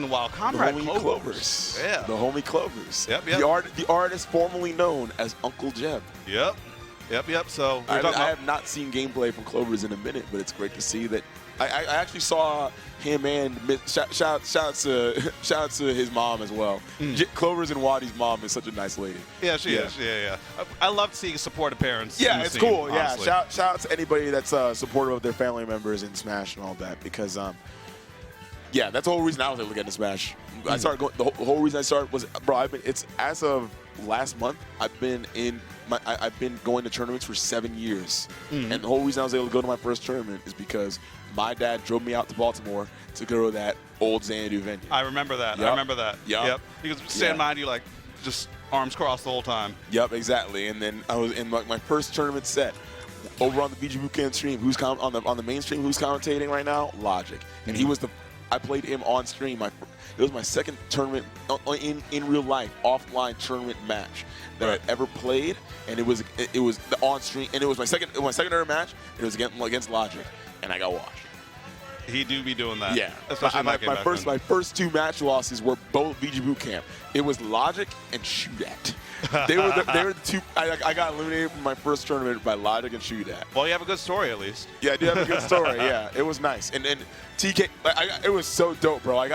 in a while. Comrade the homie Clovers. Yeah. The homie Clovers. Yep. The artist formerly known as Uncle Jeb. Yep. So I have not seen gameplay from Clovers in a minute, but it's great to see that. I actually saw him and shout out to his mom as well. Clovers and Wadi's mom is such a nice lady. Yeah, she is. Yeah. I love seeing supportive parents. Yeah, in the it's scene, cool. honestly. Yeah, shout out to anybody that's supportive of their family members in Smash and all that, because yeah, that's the whole reason I was able to get into Smash. I started going. The whole reason I started was, bro. It's as of last month. I've been going to tournaments for 7 years, and the whole reason I was able to go to my first tournament is because my dad drove me out to Baltimore to go to that old Xanadu venue. I remember that. Yep. Yep. He was standing behind you like just arms crossed the whole time. Yep, exactly. And then I was in my first tournament set over on the VG Bootcamp stream. Who's on the main stream? Who's commentating right now? Logic. And he was I played him on stream. It was my second tournament in real life offline tournament match that I'd ever played, and it was the on stream, and it was my second ever match. It was against Logic, and I got washed. He do be doing that. Yeah, especially my first two match losses were both VG Bootcamp. It was Logic and Shootat. They were the two. I got eliminated from my first tournament by Logic and Shootat. Well, you have a good story at least. Yeah, I do have a good story. Yeah, it was nice. And TK, it was so dope, bro. I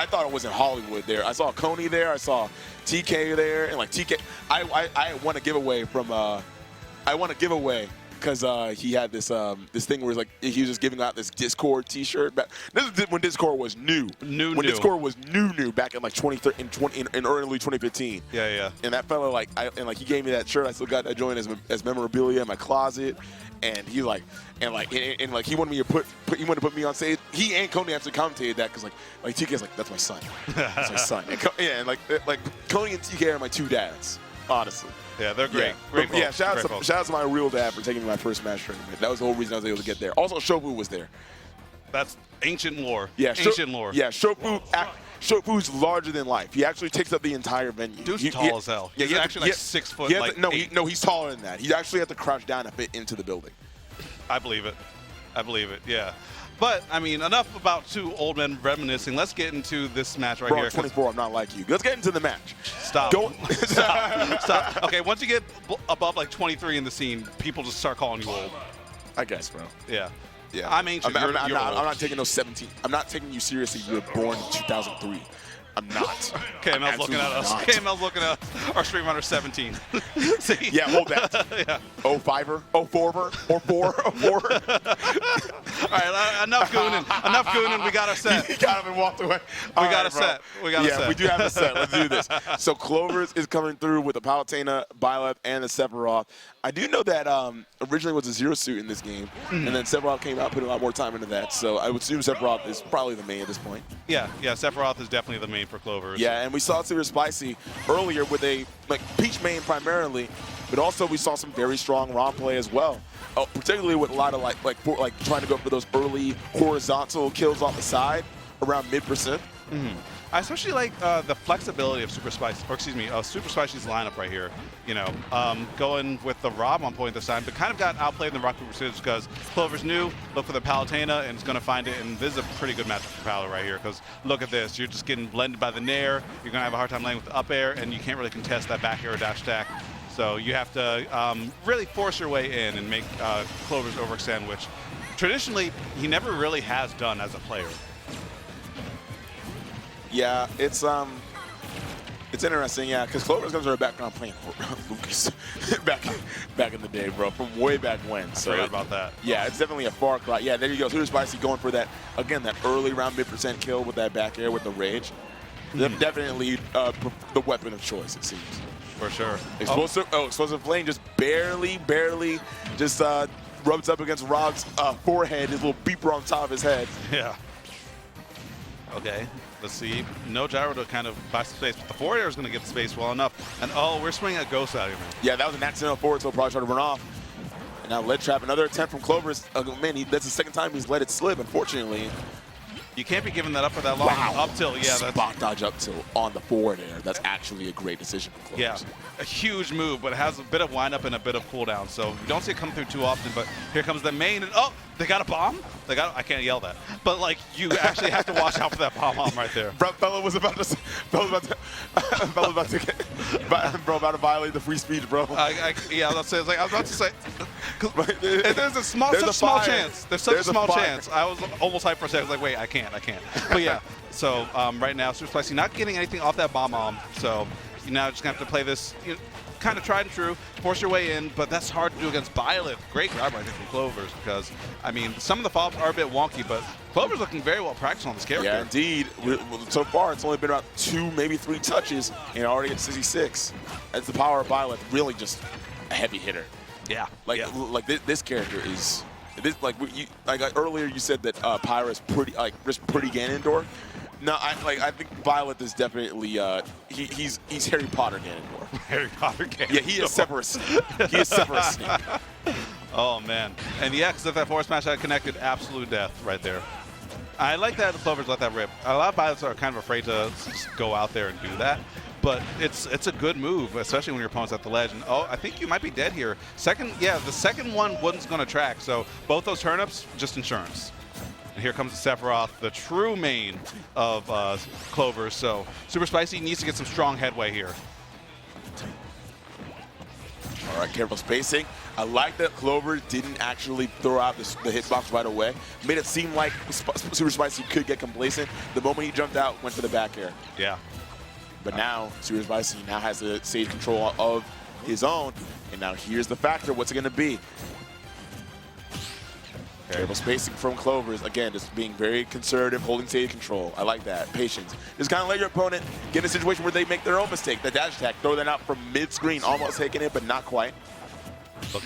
thought it was in Hollywood there. I saw Coney there. I saw TK there, and like TK, I won a giveaway from because he had this thing where he was just giving out this Discord T-shirt. This is when Discord was new. Discord was new back in like 2013, in early 2015. Yeah. And that fella he gave me that shirt. I still got that joint as memorabilia in my closet. And he he wanted me to put me on stage. He and Coney actually commentated that because like TK's like, that's my son. That's my son. And like Coney and TK are my two dads, honestly. Yeah, they're great. Yeah, yeah, shout out to my real dad for taking me my first Smash tournament. That was the whole reason I was able to get there. Also, Shofu was there. That's ancient lore. Yeah, ancient lore. Yeah, Shofu's larger than life. He actually takes up the entire venue. Dude's tall as hell. He's actually 6 foot. He's taller than that. He actually had to crouch down to fit into the building. I believe it. Yeah. But, I mean, enough about two old men reminiscing. Let's get into this match right here. 24, I'm not like you. Let's get into the match. Stop. Stop. Okay, once you get above like 23 in the scene, people just start calling you old. I guess, bro. Yeah. Yeah. I'm ancient. I'm not taking no 17. I'm not taking you seriously. You were born in 2003. I'm not. KML's looking at us. KML's looking at us. Our stream runner 17. See? Yeah, hold that. Yeah. 05er, 04er, or 4. All right, enough gooning. We got our set. He got him and walked away. We got a set. Yeah, we do have a set. Let's do this. So Clovers is coming through with the Palutena, Byleth, and the Sephiroth. I do know that originally it was a zero suit in this game, and then Sephiroth came out, put a lot more time into that. So I would assume Sephiroth is probably the main at this point. Yeah, Sephiroth is definitely the main for Clovers. Yeah, and we saw Super Spicy earlier with a Peach main primarily, but also we saw some very strong ROM play as well. Particularly with a lot of like trying to go for those early horizontal kills off the side around mid%. I especially like the flexibility of Super Spicy's lineup right here. You know, going with the Rob on point this time, but kind of got outplayed in the Rock Paper Scissors because Clover's new, look for the Palutena, and it's going to find it. And this is a pretty good matchup for Palu right here because look at this. You're just getting blended by the Nair. You're going to have a hard time laying with the up air, and you can't really contest that back air dash stack. So you have to really force your way in and make Clover's overextend, which traditionally he never really has done as a player. Yeah, it's interesting, yeah, because Clovers comes to her background playing Lucas back in the day, bro, from way back when. I forgot about that. Yeah, it's definitely a far cry. Yeah, there you go. Super Spicy going for that, again, that early round mid% kill with that back air with the Rage. Definitely the weapon of choice, it seems. For sure. Explosive Flame just barely just rubs up against Rob's forehead, his little beeper on top of his head. Yeah. Okay, let's see. No gyro to kind of buy some space, but the forward air is going to get the space well enough. And we're swinging a ghost out of here. Yeah, that was an accidental forward, so probably try to run off. And now lead trap, another attempt from Clovers. Man, that's the second time he's let it slip, unfortunately. You can't be giving that up for that long. Wow. Up tilt, yeah. Spot dodge up tilt on the forward air. That's actually a great decision from Clovers. Yeah, a huge move, but it has a bit of windup and a bit of cooldown. So you don't see it come through too often, but here comes the main. And They got a bomb? I can't yell that. But, like, you actually have to watch out for that bomb right there. Bella was about to about to violate the free speech, bro. Yeah, I was about to say. There's a small chance. There's such a small chance. I was almost hyped for a second. I was like, wait, I can't. But yeah, so right now, Super Spicy not getting anything off that bomb. So you now just gonna have to play this, kind of tried and true, force your way in, but that's hard to do against Violet. Great grab, I think, from Clovers, because, I mean, some of the follow-ups are a bit wonky, but Clovers looking very well practiced on this character. Yeah, indeed. So far, it's only been about 2, maybe 3 touches, and already at 66. That's the power of Violet, really just a heavy hitter. Yeah. Like this character is, earlier you said that Pyra is pretty Ganondorf. No, I think Violet is definitely he's Harry Potter Ganondorf. Harry Potter Ganondorf. Yeah, he is Severus Snape. He is Severus Snape. Oh man, and yeah, because if that forward smash had connected, absolute death right there. I like that Clovers let that rip. A lot of Violets are kind of afraid to just go out there and do that, but it's a good move, especially when your opponent's at the ledge. And I think you might be dead here. The second one wasn't going to track, so both those turnips, just insurance. And here comes the Sephiroth, the true main of Clovers. So Super Spicy needs to get some strong headway here. All right, careful spacing. I like that Clover didn't actually throw out the hitbox right away. Made it seem like Super Spicy could get complacent. The moment he jumped out, went for the back air. Yeah. But now, Super Spicy now has the stage control of his own. And now here's the factor. What's it going to be? Careful spacing from Clovers. Again, just being very conservative, holding stage control. I like that. Patience. Just kind of let your opponent get in a situation where they make their own mistake. The dash attack, throw that out from mid-screen, almost taking it, but not quite.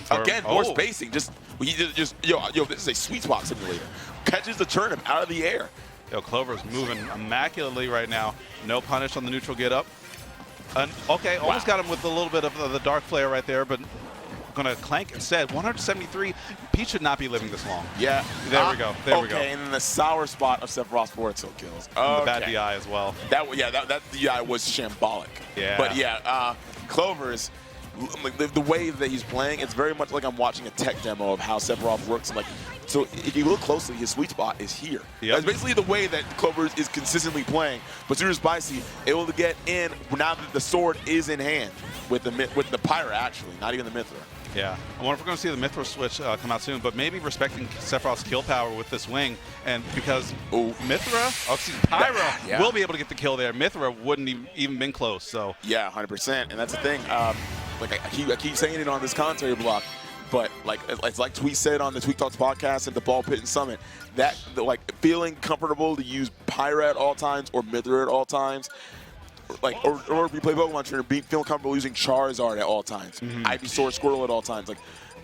Again, more spacing. This is a sweet spot simulator. Catches the turnip out of the air. Clover's moving immaculately right now. No punish on the neutral get up. Okay, almost got him with a little bit of the dark flare right there, but going to clank instead. 173. Peach should not be living this long. Yeah. There we go. There we go. Okay, and then the sour spot of Sephiroth's forward tilt kills. Okay. The bad DI as well. That DI was shambolic. Yeah. But yeah, Clovers, the way that he's playing, it's very much like I'm watching a tech demo of how Sephiroth works. So if you look closely, his sweet spot is here. Yep. That's basically the way that Clovers is consistently playing. But Super Spicy able to get in now that the sword is in hand with the Pyra, actually, not even the Mithra. Yeah, I wonder if we're going to see the Mithra switch come out soon, but maybe respecting Sephiroth's kill power with this wing, and because Pyra will be able to get the kill there. Mithra wouldn't even been close. So yeah, 100%, and that's the thing. I keep saying it on this commentary block, but it's like Tweet said on the Tweet Talks podcast at the Ball Pit and Summit, that feeling comfortable to use Pyra at all times or Mithra at all times. Or if you play Pokemon Trainer, feeling comfortable using Charizard at all times, Ivysaur, Squirtle at all times,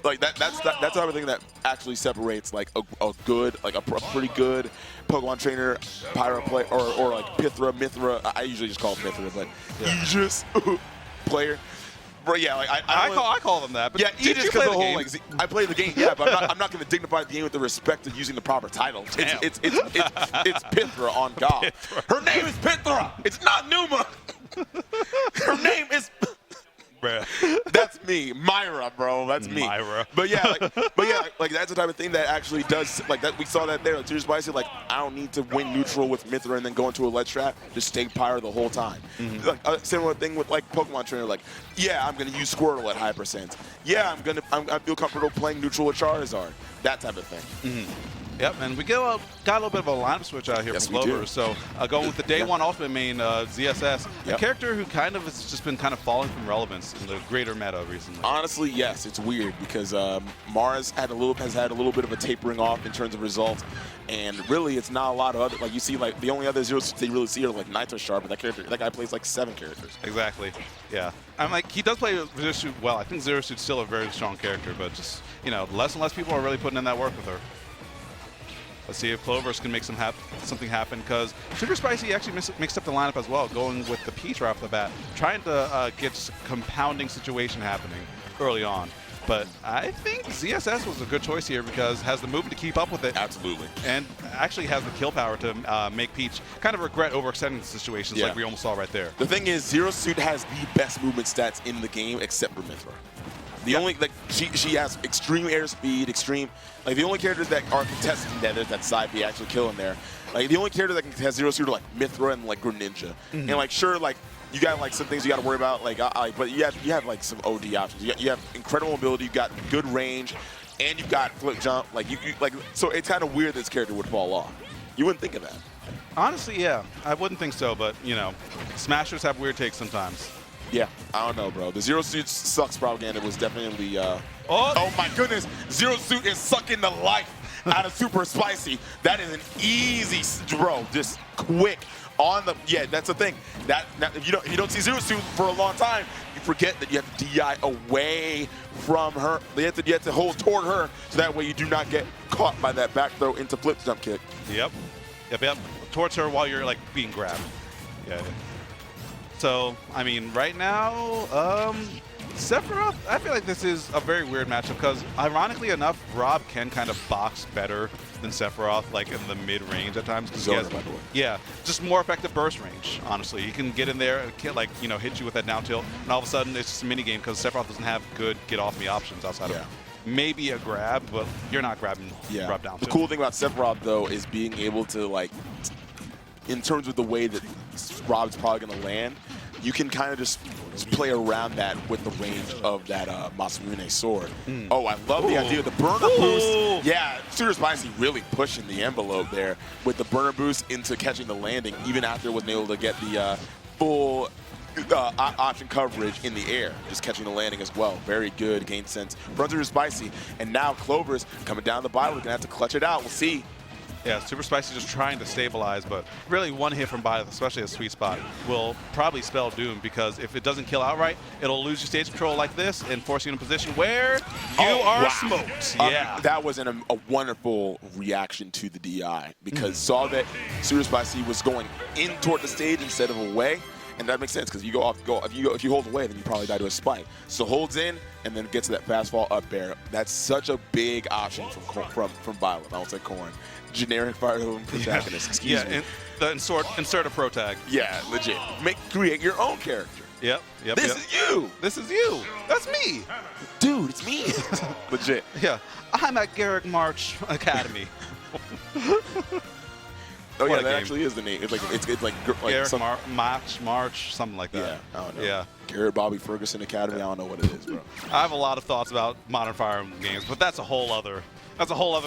that's the type of thing that actually separates a pretty good Pokemon Trainer Pyra play or Pythra, Mithra. I usually just call it Mithra, but Aegis player. But yeah, I call them that. But yeah, Aegis because the whole I play the game. Yeah, but I'm not going to dignify the game with the respect of using the proper title. It's Pythra on God. Her name is Pythra. It's not Numa. Her name is. Bruh. That's me, Myra, bro. That's me. Myra. But yeah, that's the type of thing that actually does that. We saw that there. Super Spicy, I don't need to win neutral with Mithra and then go into a ledge trap. Just stay Pyra the whole time. Similar thing with Pokemon Trainer. Yeah, I'm gonna use Squirtle at high percent. Yeah, I feel comfortable playing neutral with Charizard. That type of thing. Yep, and we got a little bit of a lineup switch out here from Clovers. So going with the day one ultimate main, ZSS, a character who has just been falling from relevance in the greater meta recently. Honestly, yes, it's weird because Mars has had a little bit of a tapering off in terms of results, and really it's not a lot of other, you see the only other zeros they really see are Nitro Sharp, but that guy plays 7 characters. Exactly. Yeah. He does play Zero Suit well. I think Zero Suit's still a very strong character, but just less and less people are really putting in that work with her. Let's see if Clovers can make something happen, because Super Spicy actually mixed up the lineup as well, going with the Peach right off the bat, trying to get a compounding situation happening early on. But I think ZSS was a good choice here because has the movement to keep up with it. Absolutely. And actually has the kill power to make Peach kind of regret overextending the situations like we almost saw right there. The thing is, Zero Suit has the best movement stats in the game except for Mithra. The only, like, she has extreme air speed, extreme, like, the only characters that are contesting that is that side B actually killing there. Like, the only character that can contest Zero Suit are, like, Mithra and, like, Greninja. And, like, sure, like, you got, like, some things you got to worry about, like, but you have, like, some OD options. You have incredible mobility, you got good range, and you've got flip jump. Like, like, so it's kind of weird this character would fall off. You wouldn't think of that. Honestly, yeah. I wouldn't think so, but, you know, Smashers have weird takes sometimes. Yeah, I don't know, bro. The Zero Suit sucks propaganda was definitely, oh my goodness, Zero Suit is sucking the life out of Super Spicy. That is an easy, bro, just quick on the, yeah, that's the thing. That if you don't see Zero Suit for a long time, you forget that you have to DI away from her. You have to hold toward her, so that way you do not get caught by that back throw into flip jump kick. Yep. Towards her while you're, like, being grabbed. Yeah. So, I mean, right now, Sephiroth, I feel like this is a very weird matchup because, ironically enough, Rob can kind of box better than Sephiroth, like in the mid-range at times. Zoner, by the way. Yeah, just more effective burst range, honestly. He can get in there and, like, you know, hit you with that down tilt, and all of a sudden it's just a mini game because Sephiroth doesn't have good get-off-me options outside of maybe a grab, but you're not grabbing Rob down tilt. The cool thing about Sephiroth, though, is being able to, like, in terms of the way that Rob's probably going to land, you can kind of just play around that with the range of that Masamune sword. Oh, I love the idea of the burner boost. Yeah, Super Spicy really pushing the envelope there with the burner boost into catching the landing, even after wasn't able to get the full option coverage in the air, just catching the landing as well. Very good game sense from Super Spicy. And now Clovers coming down the bottom. We're going to have to clutch it out. We'll see. Yeah, Super Spicy just trying to stabilize, but really one hit from Byleth, especially a sweet spot, will probably spell doom because if it doesn't kill outright, it'll lose your stage control like this and force you in a position where you are smoked. Yeah. That was a wonderful reaction to the DI because saw that Super Spicy was going in toward the stage instead of away. And that makes sense because you if you hold away, then you probably die to a spike. So holds in and then gets to that fast fall up air. That's such a big option from Violet. I won't say Corn. Generic Fire Emblem protagonist. Excuse me. Insert a pro tag. Yeah, legit. Create your own character. Yep. This is you. This is you. That's me. Dude, it's me. Legit. Yeah. I'm at Garrick March Academy. Oh yeah, that actually is the name. It's like Garrick March, something like that. Yeah, I don't know. Yeah. Garrett Bobby Ferguson Academy. I don't know what it is, bro. I have a lot of thoughts about modern Fire Emblem games, but that's a whole other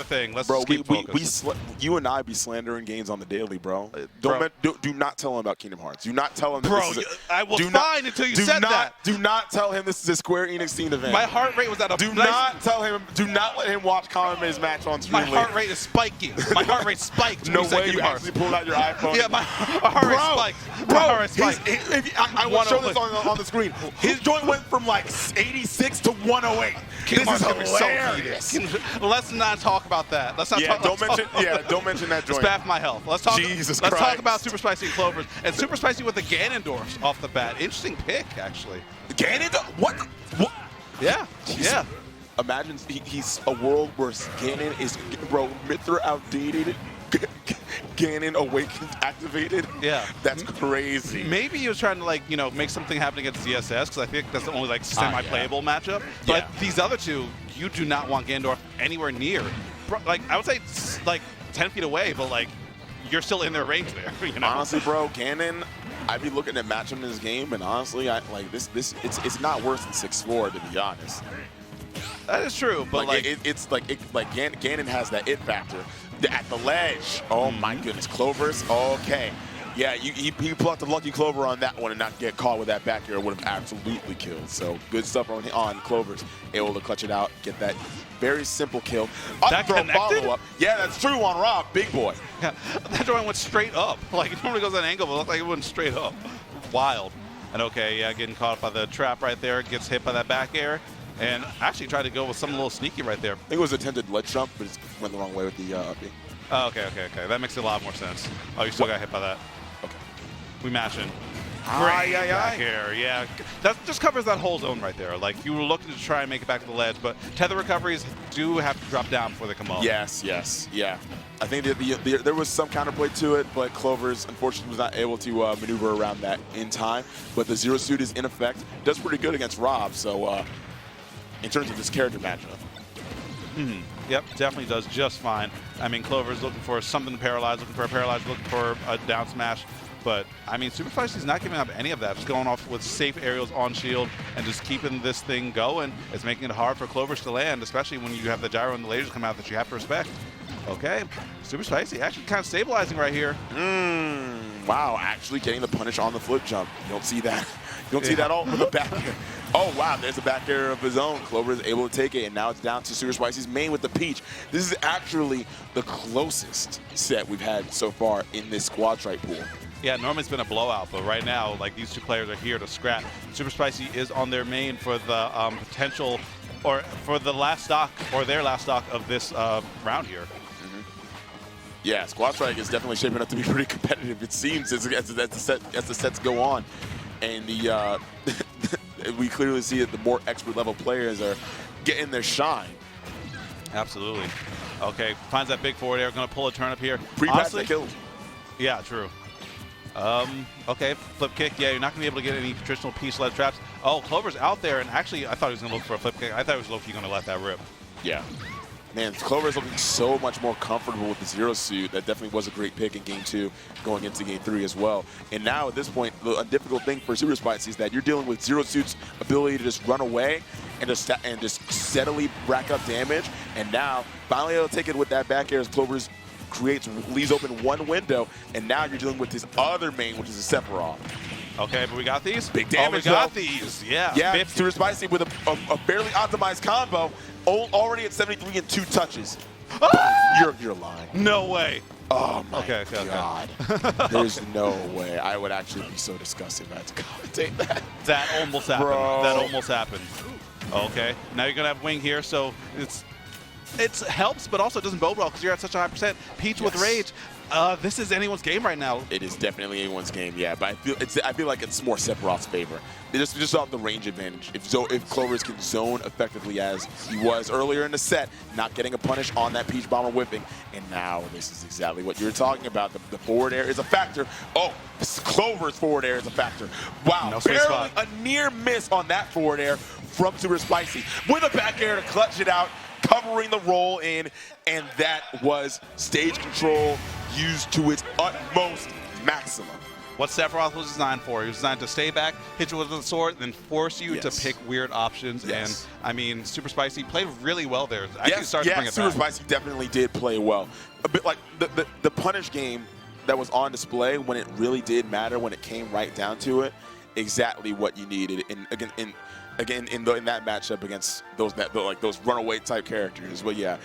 thing. Let's just keep focused. You and I be slandering games on the daily, bro. Do not tell him about Kingdom Hearts. Do not tell him. Bro, I was fine until you said that. Do not tell him this is a Square Enix themed event. My heart rate was at a. Do not tell him. Do not let him watch Kame's match on stream. My heart rate is spiking. My heart rate spiked. No way you actually pulled out your iPhone. Yeah, my heart rate spiked. My heart rate spiked. I will show this on the screen. His joint went from like 86 to 108. Kingdom This is Hearts hilarious. Let's not talk about that. Let's not talk. Don't mention that joint. It's bad for my health. Let's talk. Jesus Let's Christ. talk about Super Spicy and Clovers and Super Spicy with the Ganondorf off the bat. Interesting pick, actually. Ganondorf? What? Yeah. Yeah. Imagine he's a world where Ganon is, bro, Mithra outdated, Ganon awakened, activated. Yeah. That's crazy. Maybe he was trying to, like, you know, make something happen against ZSS because I think that's the only, like, semi-playable matchup. But these other two, you do not want Ganondorf anywhere near. Like, I would say, like, 10 feet away, but, like, you're still in their range there. You know? Honestly, bro, Ganon, I'd be looking at matchup in this game, and honestly, it's not worse than 6-4, to be honest. That is true, but Ganon has that it factor at the ledge. Oh my goodness, Clovers. Okay, yeah, he plucked a lucky Clover on that one and not get caught with that back air would have absolutely killed. So good stuff on Clovers, able to clutch it out, get that very simple kill. That connected? Follow up. Yeah, that's true on Rob, big boy. Yeah, that joint went straight up. Like it normally goes at an angle, but it looked like it went straight up. Wild. And okay, yeah, getting caught by the trap right there, gets hit by that back air. And actually tried to go with something a little sneaky right there. I think it was attempted ledge jump, but it went the wrong way with the up B. Oh, okay. That makes a lot more sense. Oh, you still got hit by that. Okay. We matching. Great back air, yeah. That just covers that whole zone right there. Like, you were looking to try and make it back to the ledge, but tether recoveries do have to drop down before they come up. Yes, yeah. I think there was some counterplay to it, but Clovers, unfortunately, was not able to maneuver around that in time. But the Zero Suit is in effect. Does pretty good against Rob, so... in terms of this character matchup. Yep, definitely does just fine. I mean, Clover's looking for something to paralyze, looking for a paralyze, looking for a down smash. But, I mean, Super Spicey's not giving up any of that. Just going off with safe aerials on shield and just keeping this thing going. It's making it hard for Clovers to land, especially when you have the gyro and the lasers come out that you have to respect. Okay, Super Spicy actually kind of stabilizing right here. Wow, actually getting the punish on the flip jump. You don't see that. You don't see that all with the back air. Oh, wow, there's a back air of his own. Clover is able to take it, and now it's down to Super Spicy's main with the Peach. This is actually the closest set we've had so far in this squad strike pool. Yeah, normally it's been a blowout, but right now, like, these two players are here to scrap. Super Spicy is on their main for the potential, or for the last stock, or their last stock of this round here. Yeah, Squad Strike is definitely shaping up to be pretty competitive, it seems, as the sets go on. And the we clearly see that the more expert level players are getting their shine. Absolutely. Okay, finds that big forward air, going to pull a turnip here. Pre-pass that killed. Yeah, true. Okay, flip kick. Yeah, you're not going to be able to get any traditional Peach-led traps. Oh, Clover's out there, and actually, I thought he was going to look for a flip kick. I thought he was low-key going to let that rip. Yeah. Man, Clover is looking so much more comfortable with the Zero Suit. That definitely was a great pick in Game 2, going into Game 3 as well. And now, at this point, a difficult thing for Super Spicy is that you're dealing with Zero Suit's ability to just run away and just steadily rack up damage. And now, finally able to take it with that back air as Clover's leaves open one window. And now you're dealing with his other main, which is a Sephiroth. Okay, but we got these? Big damage, we got these, yeah. Yeah, 50. Super Spicy with a barely optimized combo, already at 73 and 2 touches. Ah! You're lying. No way. Oh my okay. God. There's no way. I would actually be so disgusted if I had to commentate that. That almost happened. Bro. That almost happened. Okay, now you're going to have Wing here, so it helps, but also doesn't bode well because you're at such a high percent. Peach with Rage. This is anyone's game right now. It is definitely anyone's game, yeah. But I feel like it's more Sephiroth's favor. Just off the range advantage. If Clovers can zone effectively as he was earlier in the set, not getting a punish on that Peach Bomber whipping, and now this is exactly what you're talking about. The forward air is a factor. Oh, Clover's forward air is a factor. Wow, no sweet barely spot. a near miss on that forward air from Super Spicy with a back air to clutch it out, covering the roll in, and that was stage control used to its utmost maximum. What Sephiroth was designed for. He was designed to stay back, hit you with the sword, then force you to pick weird options. And, I mean, Super Spicy played really well there. Actually started to bring it Super back. Spicy definitely did play well. A bit like the punish game that was on display when it really did matter, when it came right down to it, exactly what you needed in that matchup against those runaway type characters. But yeah,